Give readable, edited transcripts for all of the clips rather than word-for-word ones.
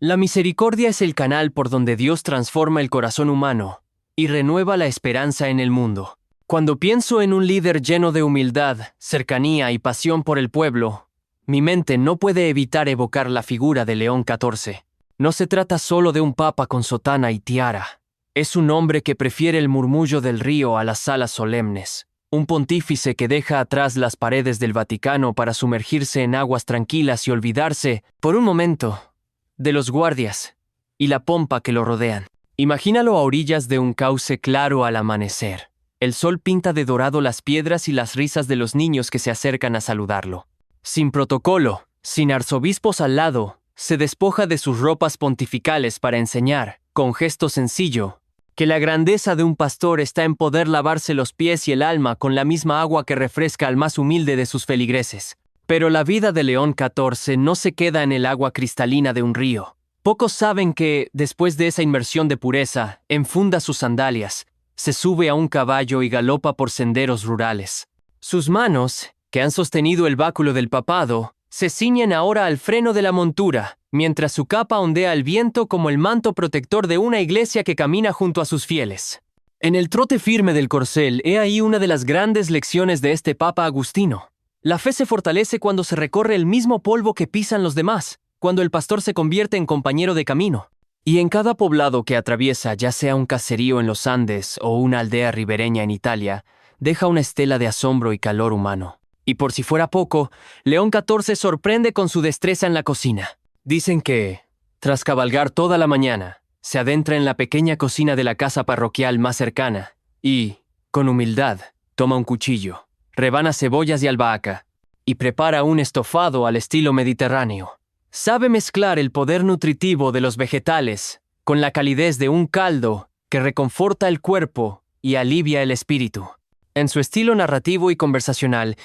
La misericordia es el canal por donde Dios transforma el corazón humano y renueva la esperanza en el mundo. Cuando pienso en un líder lleno de humildad, cercanía y pasión por el pueblo, mi mente no puede evitar evocar la figura de León XIV. No se trata solo de un papa con sotana y tiara. Es un hombre que prefiere el murmullo del río a las salas solemnes. Un pontífice que deja atrás las paredes del Vaticano para sumergirse en aguas tranquilas y olvidarse, por un momento, de los guardias y la pompa que lo rodean. Imagínalo a orillas de un cauce claro al amanecer. El sol pinta de dorado las piedras y las risas de los niños que se acercan a saludarlo. Sin protocolo, sin arzobispos al lado, se despoja de sus ropas pontificales para enseñar, con gesto sencillo, que la grandeza de un pastor está en poder lavarse los pies y el alma con la misma agua que refresca al más humilde de sus feligreses. Pero la vida de León XIV no se queda en el agua cristalina de un río. Pocos saben que, después de esa inmersión de pureza, enfunda sus sandalias, se sube a un caballo y galopa por senderos rurales. Sus manos, que han sostenido el báculo del papado, se ciñen ahora al freno de la montura, mientras su capa ondea al viento como el manto protector de una iglesia que camina junto a sus fieles. En el trote firme del corcel, he ahí una de las grandes lecciones de este Papa Agustino. La fe se fortalece cuando se recorre el mismo polvo que pisan los demás, cuando el pastor se convierte en compañero de camino. Y en cada poblado que atraviesa, ya sea un caserío en los Andes o una aldea ribereña en Italia, deja una estela de asombro y calor humano. Y por si fuera poco, León XIV sorprende con su destreza en la cocina. Dicen que, tras cabalgar toda la mañana, se adentra en la pequeña cocina de la casa parroquial más cercana y, con humildad, toma un cuchillo, rebana cebollas y albahaca y prepara un estofado al estilo mediterráneo. Sabe mezclar el poder nutritivo de los vegetales con la calidez de un caldo que reconforta el cuerpo y alivia el espíritu. En su estilo narrativo y conversacional,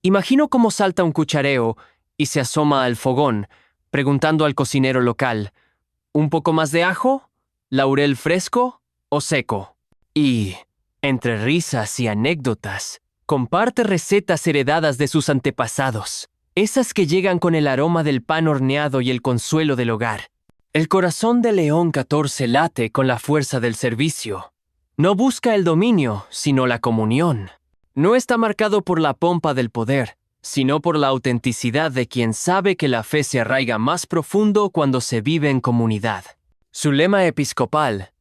imagino cómo salta un cuchareo y se asoma al fogón, preguntando al cocinero local, ¿un poco más de ajo? ¿Laurel fresco o seco? Y, entre risas y anécdotas, comparte recetas heredadas de sus antepasados, esas que llegan con el aroma del pan horneado y el consuelo del hogar. El corazón de León XIV late con la fuerza del servicio. No busca el dominio, sino la comunión. No está marcado por la pompa del poder, sino por la autenticidad de quien sabe que la fe se arraiga más profundo cuando se vive en comunidad. Su lema episcopal,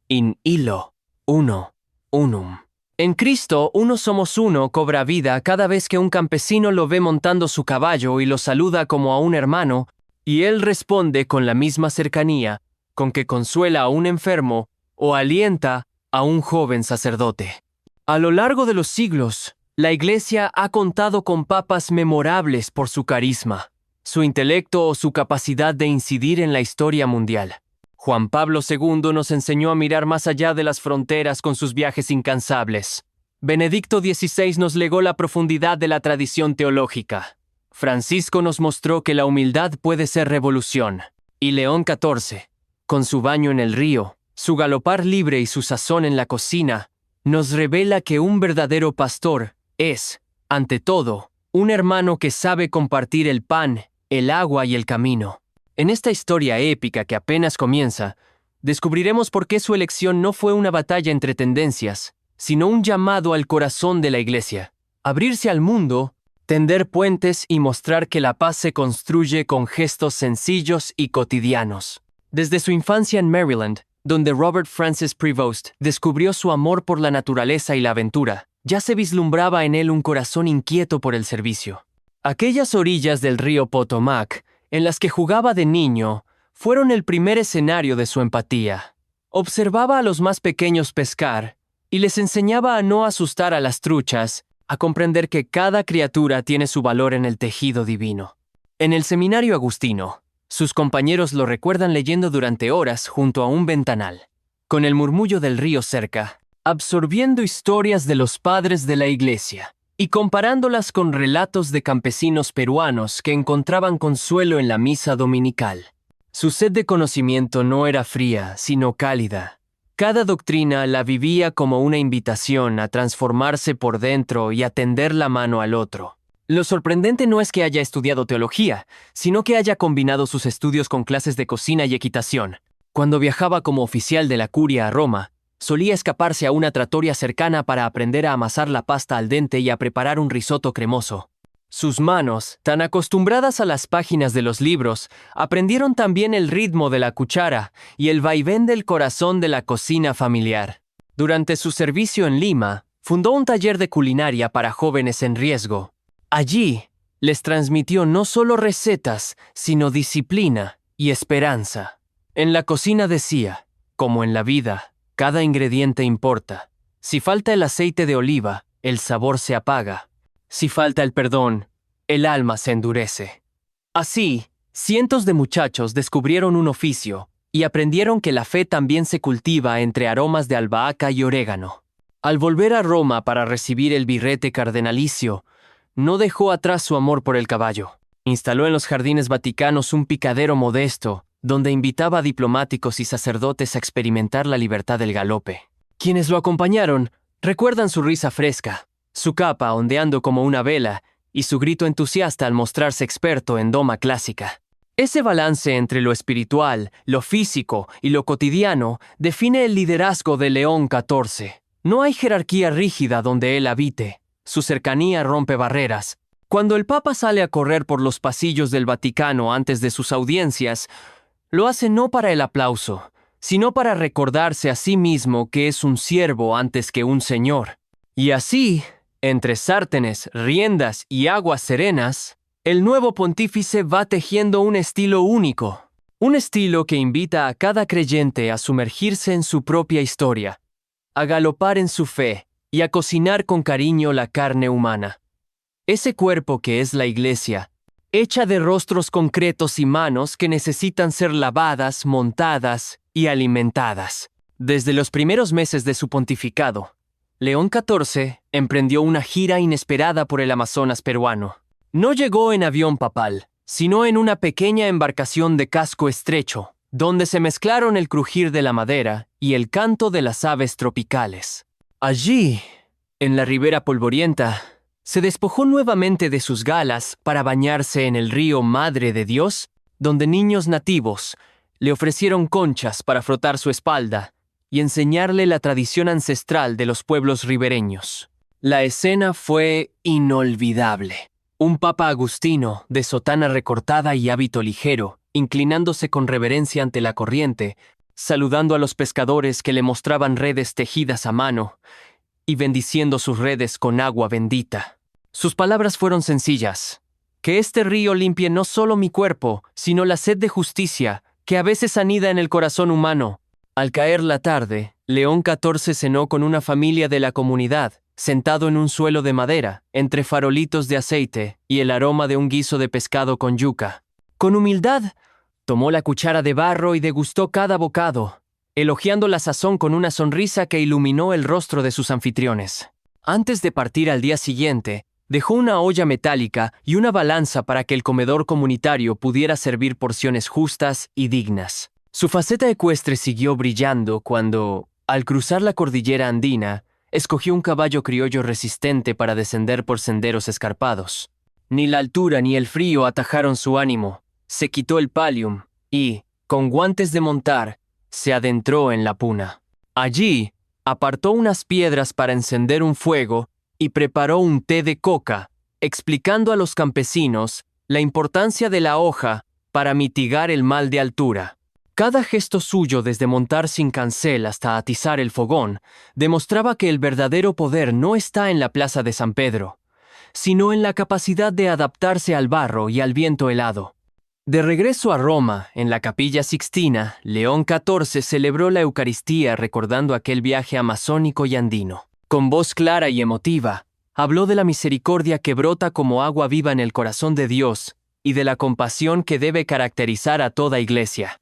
in illo, uno, unum. En Cristo, uno somos uno, cobra vida cada vez que un campesino lo ve montando su caballo y lo saluda como a un hermano, y él responde con la misma cercanía con que consuela a un enfermo o alienta a un joven sacerdote. A lo largo de los siglos, la Iglesia ha contado con papas memorables por su carisma, su intelecto o su capacidad de incidir en la historia mundial. Juan Pablo II nos enseñó a mirar más allá de las fronteras con sus viajes incansables. Benedicto XVI nos legó la profundidad de la tradición teológica. Francisco nos mostró que la humildad puede ser revolución. Y León XIV, con su baño en el río, su galopar libre y su sazón en la cocina, nos revela que un verdadero pastor es, ante todo, un hermano que sabe compartir el pan, el agua y el camino. En esta historia épica que apenas comienza, descubriremos por qué su elección no fue una batalla entre tendencias, sino un llamado al corazón de la Iglesia. Abrirse al mundo, tender puentes y mostrar que la paz se construye con gestos sencillos y cotidianos. Desde su infancia en Maryland, donde Robert Francis Prevost descubrió su amor por la naturaleza y la aventura, ya se vislumbraba en él un corazón inquieto por el servicio. Aquellas orillas del río Potomac, en las que jugaba de niño, fueron el primer escenario de su empatía. Observaba a los más pequeños pescar y les enseñaba a no asustar a las truchas, a comprender que cada criatura tiene su valor en el tejido divino. En el seminario agustino, sus compañeros lo recuerdan leyendo durante horas junto a un ventanal, con el murmullo del río cerca, absorbiendo historias de los padres de la Iglesia y comparándolas con relatos de campesinos peruanos que encontraban consuelo en la misa dominical. Su sed de conocimiento no era fría, sino cálida. Cada doctrina la vivía como una invitación a transformarse por dentro y a tender la mano al otro. Lo sorprendente no es que haya estudiado teología, sino que haya combinado sus estudios con clases de cocina y equitación. Cuando viajaba como oficial de la curia a Roma, solía escaparse a una trattoria cercana para aprender a amasar la pasta al dente y a preparar un risotto cremoso. Sus manos, tan acostumbradas a las páginas de los libros, aprendieron también el ritmo de la cuchara y el vaivén del corazón de la cocina familiar. Durante su servicio en Lima, fundó un taller de culinaria para jóvenes en riesgo. Allí, les transmitió no solo recetas, sino disciplina y esperanza. En la cocina decía, como en la vida, cada ingrediente importa. Si falta el aceite de oliva, el sabor se apaga. Si falta el perdón, el alma se endurece. Así, cientos de muchachos descubrieron un oficio y aprendieron que la fe también se cultiva entre aromas de albahaca y orégano. Al volver a Roma para recibir el birrete cardenalicio, no dejó atrás su amor por el caballo. Instaló en los jardines vaticanos un picadero modesto, donde invitaba a diplomáticos y sacerdotes a experimentar la libertad del galope. Quienes lo acompañaron recuerdan su risa fresca, su capa ondeando como una vela y su grito entusiasta al mostrarse experto en doma clásica. Ese balance entre lo espiritual, lo físico y lo cotidiano define el liderazgo de León XIV. No hay jerarquía rígida donde él habite. Su cercanía rompe barreras. Cuando el Papa sale a correr por los pasillos del Vaticano antes de sus audiencias, lo hace no para el aplauso, sino para recordarse a sí mismo que es un siervo antes que un señor. Y así, entre sártenes, riendas y aguas serenas, el nuevo pontífice va tejiendo un estilo único. Un estilo que invita a cada creyente a sumergirse en su propia historia, a galopar en su fe y a cocinar con cariño la carne humana. Ese cuerpo que es la Iglesia, hecha de rostros concretos y manos que necesitan ser lavadas, montadas y alimentadas. Desde los primeros meses de su pontificado, León XIV emprendió una gira inesperada por el Amazonas peruano. No llegó en avión papal, sino en una pequeña embarcación de casco estrecho, donde se mezclaron el crujir de la madera y el canto de las aves tropicales. Allí, en la ribera polvorienta, se despojó nuevamente de sus galas para bañarse en el río Madre de Dios, donde niños nativos le ofrecieron conchas para frotar su espalda y enseñarle la tradición ancestral de los pueblos ribereños. La escena fue inolvidable. Un papa agustino, de sotana recortada y hábito ligero, inclinándose con reverencia ante la corriente, saludando a los pescadores que le mostraban redes tejidas a mano y bendiciendo sus redes con agua bendita. Sus palabras fueron sencillas: que este río limpie no solo mi cuerpo, sino la sed de justicia que a veces anida en el corazón humano. Al caer la tarde, León XIV cenó con una familia de la comunidad, sentado en un suelo de madera, entre farolitos de aceite y el aroma de un guiso de pescado con yuca. Con humildad, tomó la cuchara de barro y degustó cada bocado, elogiando la sazón con una sonrisa que iluminó el rostro de sus anfitriones. Antes de partir al día siguiente, dejó una olla metálica y una balanza para que el comedor comunitario pudiera servir porciones justas y dignas. Su faceta ecuestre siguió brillando cuando, al cruzar la cordillera andina, escogió un caballo criollo resistente para descender por senderos escarpados. Ni la altura ni el frío atajaron su ánimo. Se quitó el pallium y, con guantes de montar, se adentró en la puna. Allí, apartó unas piedras para encender un fuego y preparó un té de coca, explicando a los campesinos la importancia de la hoja para mitigar el mal de altura. Cada gesto suyo, desde montar sin cancel hasta atizar el fogón, demostraba que el verdadero poder no está en la plaza de San Pedro, sino en la capacidad de adaptarse al barro y al viento helado. De regreso a Roma, en la Capilla Sixtina, León XIV celebró la Eucaristía recordando aquel viaje amazónico y andino. Con voz clara y emotiva, habló de la misericordia que brota como agua viva en el corazón de Dios y de la compasión que debe caracterizar a toda iglesia.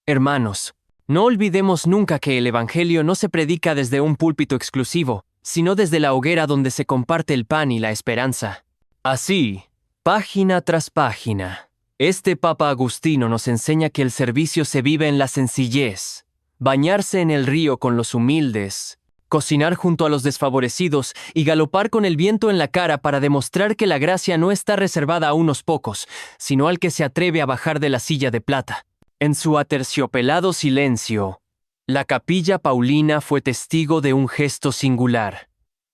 Hermanos, no olvidemos nunca que el Evangelio no se predica desde un púlpito exclusivo, sino desde la hoguera donde se comparte el pan y la esperanza. Así, página tras página, este Papa Agustino nos enseña que el servicio se vive en la sencillez, bañarse en el río con los humildes cocinar junto a los desfavorecidos y galopar con el viento en la cara para demostrar que la gracia no está reservada a unos pocos, sino al que se atreve a bajar de la silla de plata. En su aterciopelado silencio, la capilla paulina fue testigo de un gesto singular.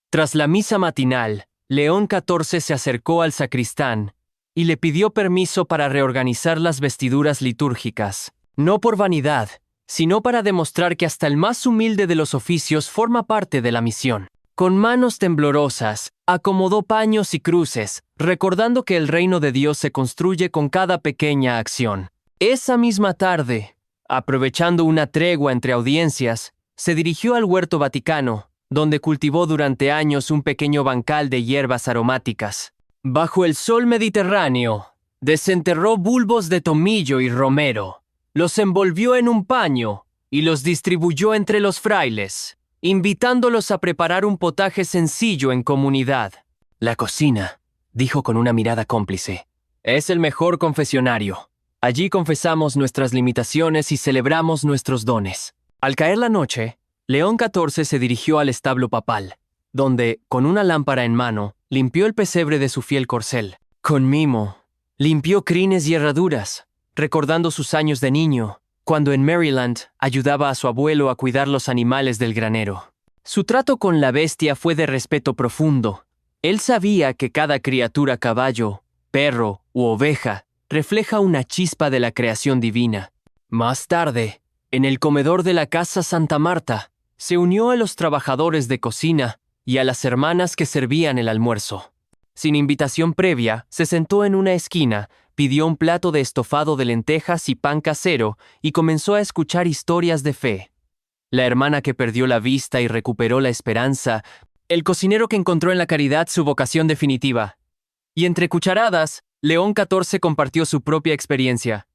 Tras la misa matinal, León XIV se acercó al sacristán y le pidió permiso para reorganizar las vestiduras litúrgicas, no por vanidad, sino para demostrar que hasta el más humilde de los oficios forma parte de la misión. Con manos temblorosas, acomodó paños y cruces, recordando que el reino de Dios se construye con cada pequeña acción. Esa misma tarde, aprovechando una tregua entre audiencias, se dirigió al huerto Vaticano, donde cultivó durante años un pequeño bancal de hierbas aromáticas. Bajo el sol mediterráneo, desenterró bulbos de tomillo y romero, los envolvió en un paño y los distribuyó entre los frailes, invitándolos a preparar un potaje sencillo en comunidad. La cocina, dijo con una mirada cómplice, es el mejor confesionario. Allí confesamos nuestras limitaciones y celebramos nuestros dones. Al caer la noche, León XIV se dirigió al establo papal, donde, con una lámpara en mano, limpió el pesebre de su fiel corcel. Con mimo, limpió crines y herraduras, recordando sus años de niño, cuando en Maryland ayudaba a su abuelo a cuidar los animales del granero. Su trato con la bestia fue de respeto profundo. Él sabía que cada criatura, caballo, perro u oveja, refleja una chispa de la creación divina. Más tarde, en el comedor de la Casa Santa Marta, se unió a los trabajadores de cocina y a las hermanas que servían el almuerzo. Sin invitación previa, se sentó en una esquina, pidió un plato de estofado de lentejas y pan casero y comenzó a escuchar historias de fe. La hermana que perdió la vista y recuperó la esperanza, el cocinero que encontró en la caridad su vocación definitiva. Y entre cucharadas, León XIV compartió su propia experiencia.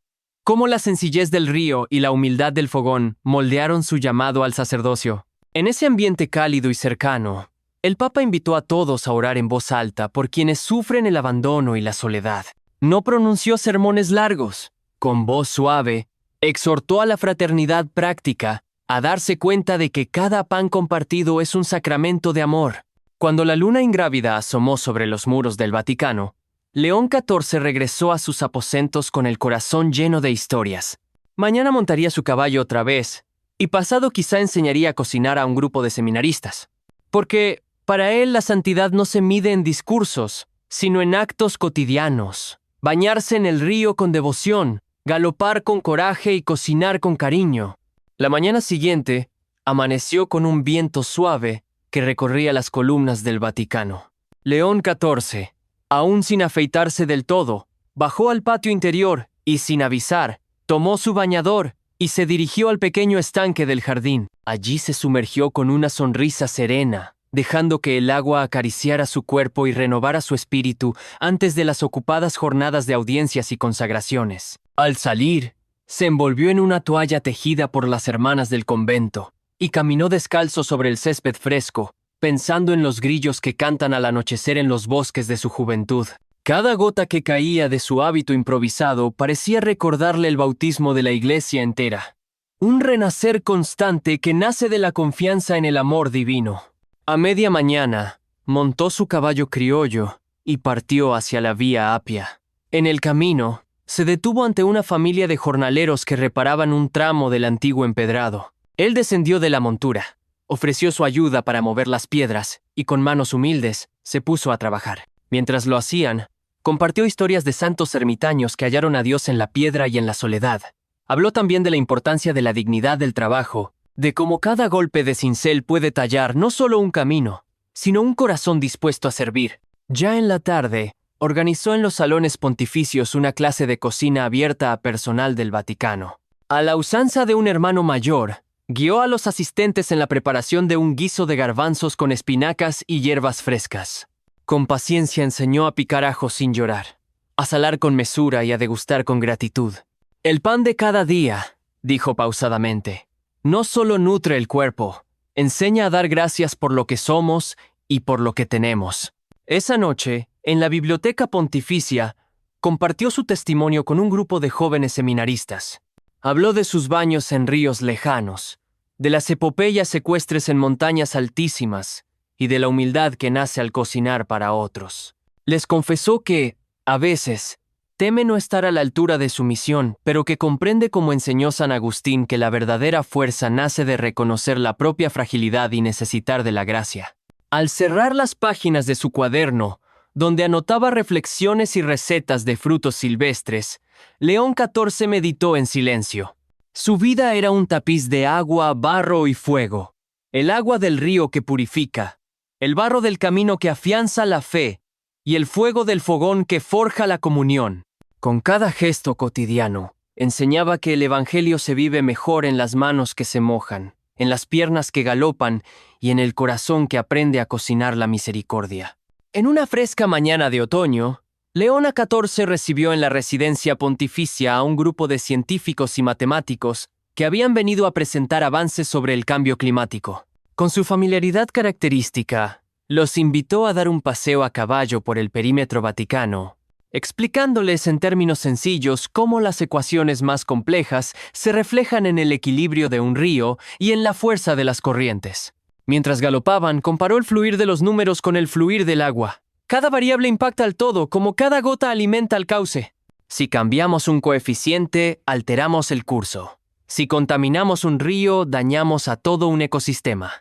Cómo la sencillez del río y la humildad del fogón moldearon su llamado al sacerdocio. En ese ambiente cálido y cercano, el Papa invitó a todos a orar en voz alta por quienes sufren el abandono y la soledad. No pronunció sermones largos. Con voz suave, exhortó a la fraternidad práctica, a darse cuenta de que cada pan compartido es un sacramento de amor. Cuando la luna ingrávida asomó sobre los muros del Vaticano, León XIV regresó a sus aposentos con el corazón lleno de historias. Mañana montaría su caballo otra vez, y pasado quizá enseñaría a cocinar a un grupo de seminaristas. Porque para él la santidad no se mide en discursos, sino en actos cotidianos. Bañarse en el río con devoción, galopar con coraje y cocinar con cariño. La mañana siguiente, amaneció con un viento suave que recorría las columnas del Vaticano. León XIV, aún sin afeitarse del todo, bajó al patio interior y, sin avisar, tomó su bañador y se dirigió al pequeño estanque del jardín. Allí se sumergió con una sonrisa serena, dejando que el agua acariciara su cuerpo y renovara su espíritu antes de las ocupadas jornadas de audiencias y consagraciones. Al salir, se envolvió en una toalla tejida por las hermanas del convento y caminó descalzo sobre el césped fresco, pensando en los grillos que cantan al anochecer en los bosques de su juventud. Cada gota que caía de su hábito improvisado parecía recordarle el bautismo de la iglesia entera. Un renacer constante que nace de la confianza en el amor divino. A media mañana, montó su caballo criollo y partió hacia la Vía Apia. En el camino, se detuvo ante una familia de jornaleros que reparaban un tramo del antiguo empedrado. Él descendió de la montura, ofreció su ayuda para mover las piedras y con manos humildes se puso a trabajar. Mientras lo hacían, compartió historias de santos ermitaños que hallaron a Dios en la piedra y en la soledad. Habló también de la importancia de la dignidad del trabajo, de cómo cada golpe de cincel puede tallar no solo un camino, sino un corazón dispuesto a servir. Ya en la tarde, organizó en los salones pontificios una clase de cocina abierta a personal del Vaticano. A la usanza de un hermano mayor, guió a los asistentes en la preparación de un guiso de garbanzos con espinacas y hierbas frescas. Con paciencia enseñó a picar ajo sin llorar, a salar con mesura y a degustar con gratitud. El pan de cada día, dijo pausadamente, no solo nutre el cuerpo, enseña a dar gracias por lo que somos y por lo que tenemos. Esa noche, en la biblioteca pontificia, compartió su testimonio con un grupo de jóvenes seminaristas. Habló de sus baños en ríos lejanos, de las epopeyas ecuestres en montañas altísimas y de la humildad que nace al cocinar para otros. Les confesó que, a veces, teme no estar a la altura de su misión, pero que comprende, como enseñó San Agustín, que la verdadera fuerza nace de reconocer la propia fragilidad y necesitar de la gracia. Al cerrar las páginas de su cuaderno, donde anotaba reflexiones y recetas de frutos silvestres, León XIV meditó en silencio. Su vida era un tapiz de agua, barro y fuego. El agua del río que purifica, el barro del camino que afianza la fe y el fuego del fogón que forja la comunión. Con cada gesto cotidiano, enseñaba que el Evangelio se vive mejor en las manos que se mojan, en las piernas que galopan y en el corazón que aprende a cocinar la misericordia. En una fresca mañana de otoño, León XIV recibió en la residencia pontificia a un grupo de científicos y matemáticos que habían venido a presentar avances sobre el cambio climático. Con su familiaridad característica, los invitó a dar un paseo a caballo por el perímetro vaticano, explicándoles en términos sencillos cómo las ecuaciones más complejas se reflejan en el equilibrio de un río y en la fuerza de las corrientes. Mientras galopaban, comparó el fluir de los números con el fluir del agua. Cada variable impacta al todo, como cada gota alimenta al cauce. Si cambiamos un coeficiente, alteramos el curso. Si contaminamos un río, dañamos a todo un ecosistema.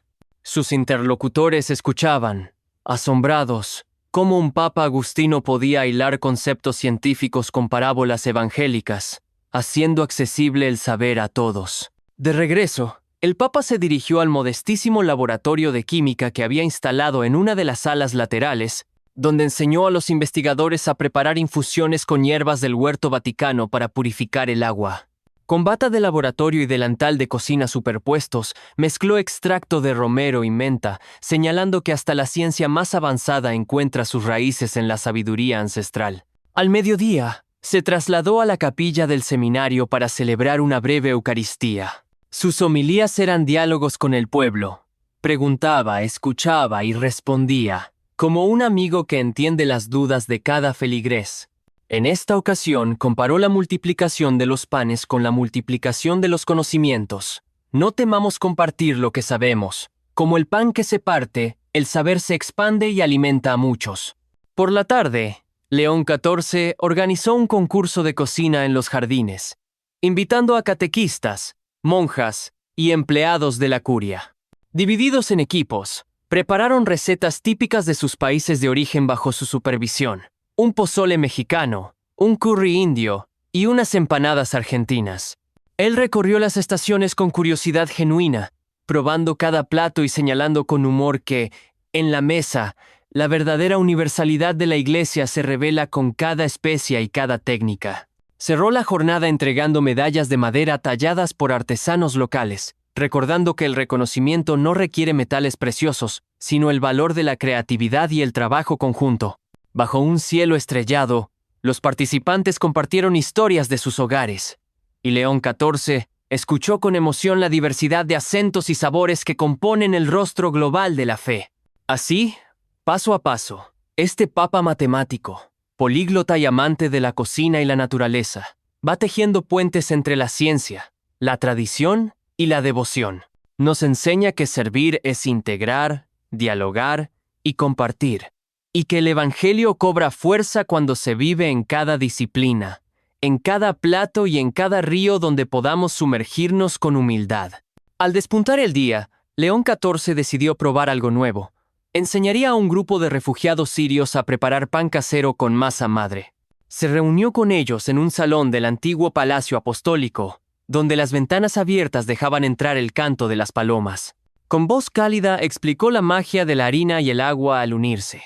Sus interlocutores escuchaban, asombrados, cómo un papa agustino podía hilar conceptos científicos con parábolas evangélicas, haciendo accesible el saber a todos. De regreso, el papa se dirigió al modestísimo laboratorio de química que había instalado en una de las salas laterales, donde enseñó a los investigadores a preparar infusiones con hierbas del huerto vaticano para purificar el agua. Con bata de laboratorio y delantal de cocina superpuestos, mezcló extracto de romero y menta, señalando que hasta la ciencia más avanzada encuentra sus raíces en la sabiduría ancestral. Al mediodía, se trasladó a la capilla del seminario para celebrar una breve Eucaristía. Sus homilías eran diálogos con el pueblo. Preguntaba, escuchaba y respondía, como un amigo que entiende las dudas de cada feligrés. En esta ocasión comparó la multiplicación de los panes con la multiplicación de los conocimientos. No temamos compartir lo que sabemos. Como el pan que se parte, el saber se expande y alimenta a muchos. Por la tarde, León XIV organizó un concurso de cocina en los jardines, invitando a catequistas, monjas y empleados de la curia. Divididos en equipos, prepararon recetas típicas de sus países de origen bajo su supervisión. Un pozole mexicano, un curry indio y unas empanadas argentinas. Él recorrió las estaciones con curiosidad genuina, probando cada plato y señalando con humor que, en la mesa, la verdadera universalidad de la Iglesia se revela con cada especia y cada técnica. Cerró la jornada entregando medallas de madera talladas por artesanos locales, recordando que el reconocimiento no requiere metales preciosos, sino el valor de la creatividad y el trabajo conjunto. Bajo un cielo estrellado, los participantes compartieron historias de sus hogares, y León XIV escuchó con emoción la diversidad de acentos y sabores que componen el rostro global de la fe. Así, paso a paso, este papa matemático, políglota y amante de la cocina y la naturaleza, va tejiendo puentes entre la ciencia, la tradición y la devoción. Nos enseña que servir es integrar, dialogar y compartir, y que el Evangelio cobra fuerza cuando se vive en cada disciplina, en cada plato y en cada río donde podamos sumergirnos con humildad. Al despuntar el día, León XIV decidió probar algo nuevo. Enseñaría a un grupo de refugiados sirios a preparar pan casero con masa madre. Se reunió con ellos en un salón del antiguo Palacio Apostólico, donde las ventanas abiertas dejaban entrar el canto de las palomas. Con voz cálida explicó la magia de la harina y el agua al unirse.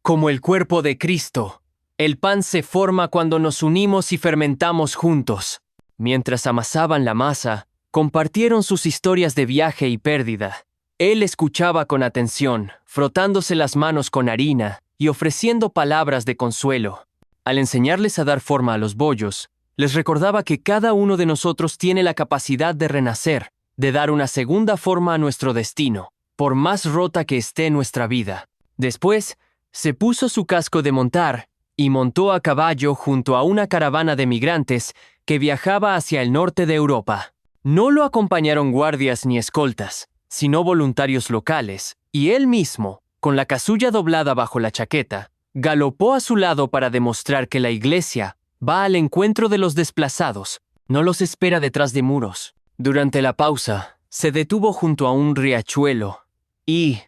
Como el cuerpo de Cristo, el pan se forma cuando nos unimos y fermentamos juntos. Mientras amasaban la masa, compartieron sus historias de viaje y pérdida. Él escuchaba con atención, frotándose las manos con harina y ofreciendo palabras de consuelo. Al enseñarles a dar forma a los bollos, les recordaba que cada uno de nosotros tiene la capacidad de renacer, de dar una segunda forma a nuestro destino, por más rota que esté nuestra vida. Después, se puso su casco de montar y montó a caballo junto a una caravana de migrantes que viajaba hacia el norte de Europa. No lo acompañaron guardias ni escoltas, sino voluntarios locales, y él mismo, con la casulla doblada bajo la chaqueta, galopó a su lado para demostrar que la iglesia va al encuentro de los desplazados, no los espera detrás de muros. Durante la pausa, se detuvo junto a un riachuelo y,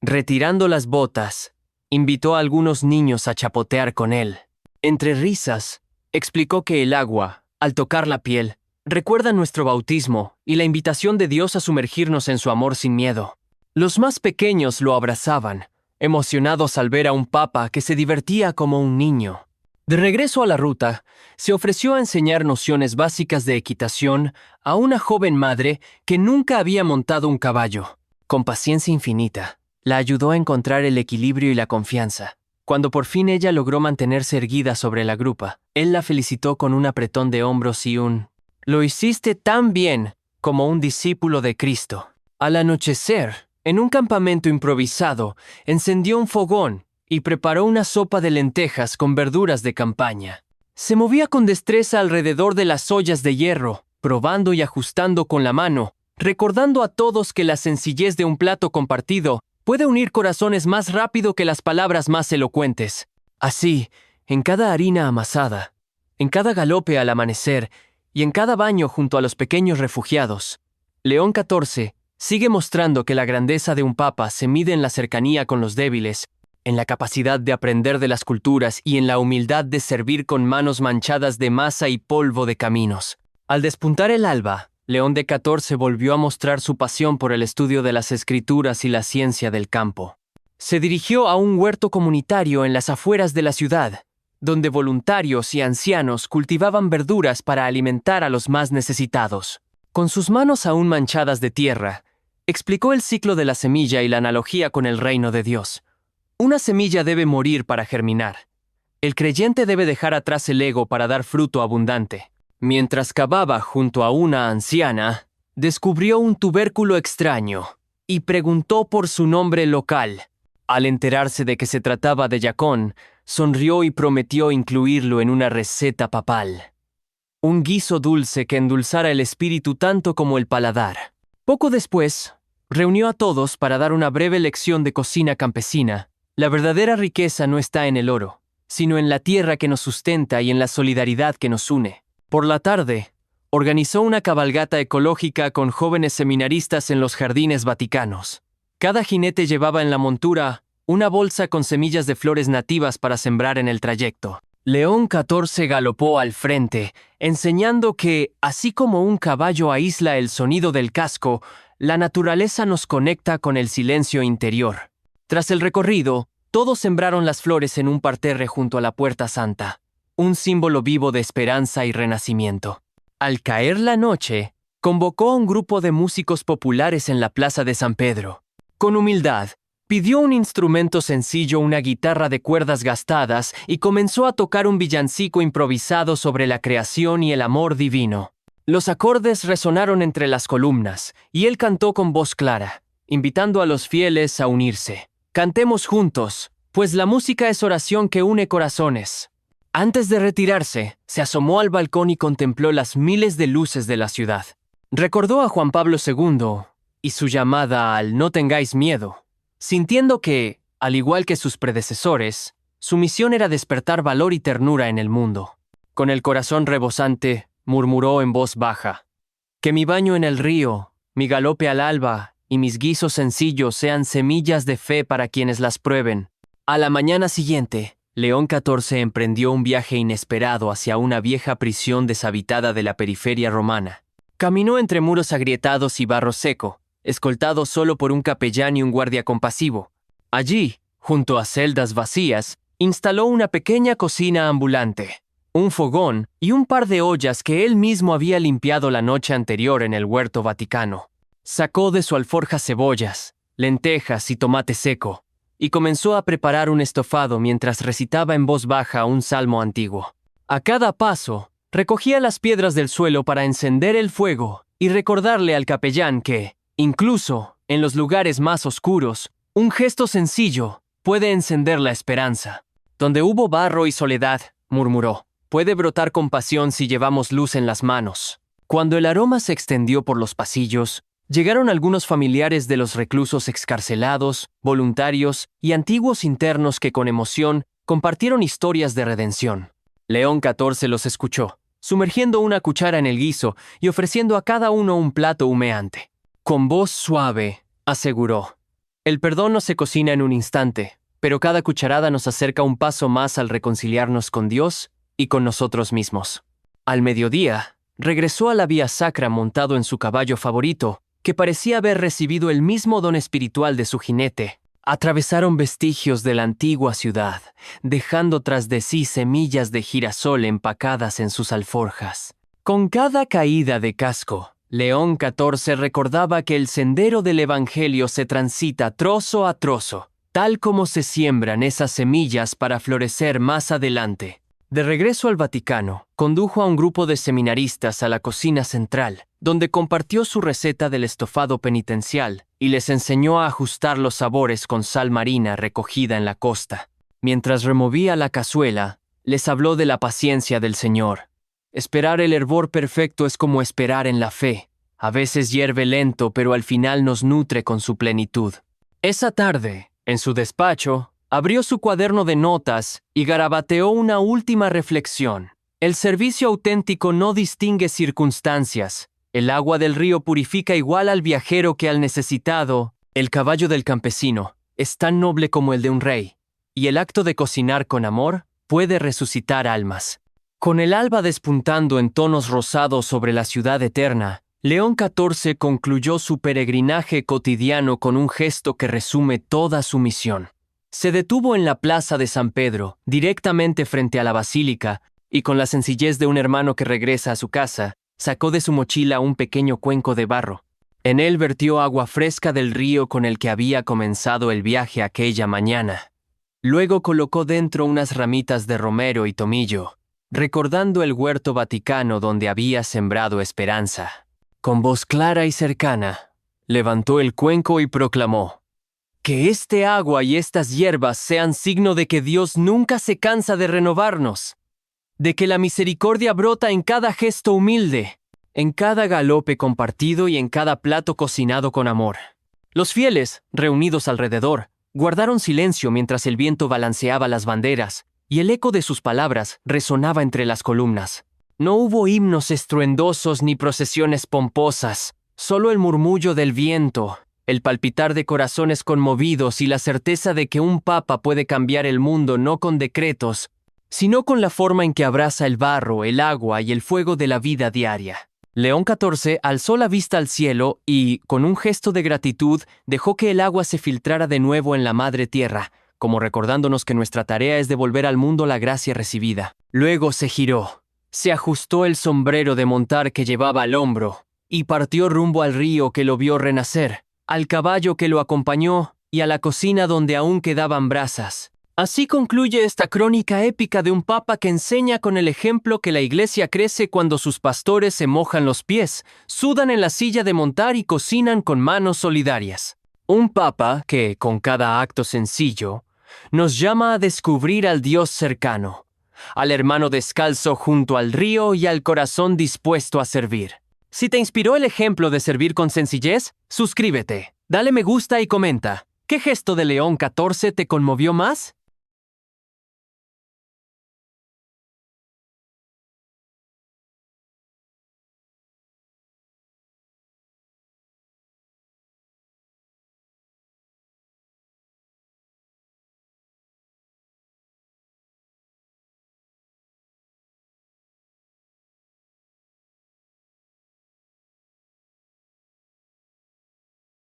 retirando las botas, invitó a algunos niños a chapotear con él. Entre risas, explicó que el agua, al tocar la piel, recuerda nuestro bautismo y la invitación de Dios a sumergirnos en su amor sin miedo. Los más pequeños lo abrazaban, emocionados al ver a un papa que se divertía como un niño. De regreso a la ruta, se ofreció a enseñar nociones básicas de equitación a una joven madre que nunca había montado un caballo. Con paciencia infinita, la ayudó a encontrar el equilibrio y la confianza. Cuando por fin ella logró mantenerse erguida sobre la grupa, él la felicitó con un apretón de hombros y un «Lo hiciste tan bien como un discípulo de Cristo». Al anochecer, en un campamento improvisado, encendió un fogón y preparó una sopa de lentejas con verduras de campaña. Se movía con destreza alrededor de las ollas de hierro, probando y ajustando con la mano, recordando a todos que la sencillez de un plato compartido puede unir corazones más rápido que las palabras más elocuentes. Así, en cada harina amasada, en cada galope al amanecer y en cada baño junto a los pequeños refugiados, León XIV sigue mostrando que la grandeza de un papa se mide en la cercanía con los débiles, en la capacidad de aprender de las culturas y en la humildad de servir con manos manchadas de masa y polvo de caminos. Al despuntar el alba, León XIV volvió a mostrar su pasión por el estudio de las escrituras y la ciencia del campo. Se dirigió a un huerto comunitario en las afueras de la ciudad, donde voluntarios y ancianos cultivaban verduras para alimentar a los más necesitados. Con sus manos aún manchadas de tierra, explicó el ciclo de la semilla y la analogía con el reino de Dios. Una semilla debe morir para germinar. El creyente debe dejar atrás el ego para dar fruto abundante. Mientras cavaba junto a una anciana, descubrió un tubérculo extraño y preguntó por su nombre local. Al enterarse de que se trataba de yacón, sonrió y prometió incluirlo en una receta papal. Un guiso dulce que endulzara el espíritu tanto como el paladar. Poco después, reunió a todos para dar una breve lección de cocina campesina. La verdadera riqueza no está en el oro, sino en la tierra que nos sustenta y en la solidaridad que nos une. Por la tarde, organizó una cabalgata ecológica con jóvenes seminaristas en los jardines vaticanos. Cada jinete llevaba en la montura una bolsa con semillas de flores nativas para sembrar en el trayecto. León XIV galopó al frente, enseñando que, así como un caballo aísla el sonido del casco, la naturaleza nos conecta con el silencio interior. Tras el recorrido, todos sembraron las flores en un parterre junto a la Puerta Santa, un símbolo vivo de esperanza y renacimiento. Al caer la noche, convocó a un grupo de músicos populares en la Plaza de San Pedro. Con humildad, pidió un instrumento sencillo, una guitarra de cuerdas gastadas, y comenzó a tocar un villancico improvisado sobre la creación y el amor divino. Los acordes resonaron entre las columnas, y él cantó con voz clara, invitando a los fieles a unirse. Cantemos juntos, pues la música es oración que une corazones. Antes de retirarse, se asomó al balcón y contempló las miles de luces de la ciudad. Recordó a Juan Pablo II y su llamada al «No tengáis miedo», sintiendo que, al igual que sus predecesores, su misión era despertar valor y ternura en el mundo. Con el corazón rebosante, murmuró en voz baja: «Que mi baño en el río, mi galope al alba y mis guisos sencillos sean semillas de fe para quienes las prueben». A la mañana siguiente, León XIV emprendió un viaje inesperado hacia una vieja prisión deshabitada de la periferia romana. Caminó entre muros agrietados y barro seco, escoltado solo por un capellán y un guardia compasivo. Allí, junto a celdas vacías, instaló una pequeña cocina ambulante, un fogón y un par de ollas que él mismo había limpiado la noche anterior en el huerto vaticano. Sacó de su alforja cebollas, lentejas y tomate seco, y comenzó a preparar un estofado mientras recitaba en voz baja un salmo antiguo. A cada paso, recogía las piedras del suelo para encender el fuego y recordarle al capellán que, incluso en los lugares más oscuros, un gesto sencillo puede encender la esperanza. Donde hubo barro y soledad, murmuró, puede brotar compasión si llevamos luz en las manos. Cuando el aroma se extendió por los pasillos, llegaron algunos familiares de los reclusos excarcelados, voluntarios y antiguos internos que con emoción compartieron historias de redención. León XIV los escuchó, sumergiendo una cuchara en el guiso y ofreciendo a cada uno un plato humeante. Con voz suave, aseguró: «El perdón no se cocina en un instante, pero cada cucharada nos acerca un paso más al reconciliarnos con Dios y con nosotros mismos». Al mediodía, regresó a la vía sacra montado en su caballo favorito, que parecía haber recibido el mismo don espiritual de su jinete. Atravesaron vestigios de la antigua ciudad, dejando tras de sí semillas de girasol empacadas en sus alforjas. Con cada caída de casco, León XIV recordaba que el sendero del Evangelio se transita trozo a trozo, tal como se siembran esas semillas para florecer más adelante. De regreso al Vaticano, condujo a un grupo de seminaristas a la cocina central, donde compartió su receta del estofado penitencial y les enseñó a ajustar los sabores con sal marina recogida en la costa. Mientras removía la cazuela, les habló de la paciencia del Señor. Esperar el hervor perfecto es como esperar en la fe. A veces hierve lento, pero al final nos nutre con su plenitud. Esa tarde, en su despacho, abrió su cuaderno de notas y garabateó una última reflexión. El servicio auténtico no distingue circunstancias. El agua del río purifica igual al viajero que al necesitado. El caballo del campesino es tan noble como el de un rey, y el acto de cocinar con amor puede resucitar almas. Con el alba despuntando en tonos rosados sobre la ciudad eterna, León XIV concluyó su peregrinaje cotidiano con un gesto que resume toda su misión. Se detuvo en la plaza de San Pedro, directamente frente a la basílica, y con la sencillez de un hermano que regresa a su casa, sacó de su mochila un pequeño cuenco de barro. En él vertió agua fresca del río con el que había comenzado el viaje aquella mañana. Luego colocó dentro unas ramitas de romero y tomillo, recordando el huerto vaticano donde había sembrado esperanza. Con voz clara y cercana, levantó el cuenco y proclamó: «Que este agua y estas hierbas sean signo de que Dios nunca se cansa de renovarnos, de que la misericordia brota en cada gesto humilde, en cada galope compartido y en cada plato cocinado con amor». Los fieles, reunidos alrededor, guardaron silencio mientras el viento balanceaba las banderas y el eco de sus palabras resonaba entre las columnas. No hubo himnos estruendosos ni procesiones pomposas, solo el murmullo del viento, el palpitar de corazones conmovidos y la certeza de que un papa puede cambiar el mundo no con decretos, sino con la forma en que abraza el barro, el agua y el fuego de la vida diaria. León XIV alzó la vista al cielo y, con un gesto de gratitud, dejó que el agua se filtrara de nuevo en la madre tierra, como recordándonos que nuestra tarea es devolver al mundo la gracia recibida. Luego se giró, se ajustó el sombrero de montar que llevaba al hombro y partió rumbo al río que lo vio renacer, al caballo que lo acompañó y a la cocina donde aún quedaban brasas. Así concluye esta crónica épica de un papa que enseña con el ejemplo que la iglesia crece cuando sus pastores se mojan los pies, sudan en la silla de montar y cocinan con manos solidarias. Un papa que, con cada acto sencillo, nos llama a descubrir al Dios cercano, al hermano descalzo junto al río y al corazón dispuesto a servir. Si te inspiró el ejemplo de servir con sencillez, suscríbete, dale me gusta y comenta. ¿Qué gesto de León XIV te conmovió más?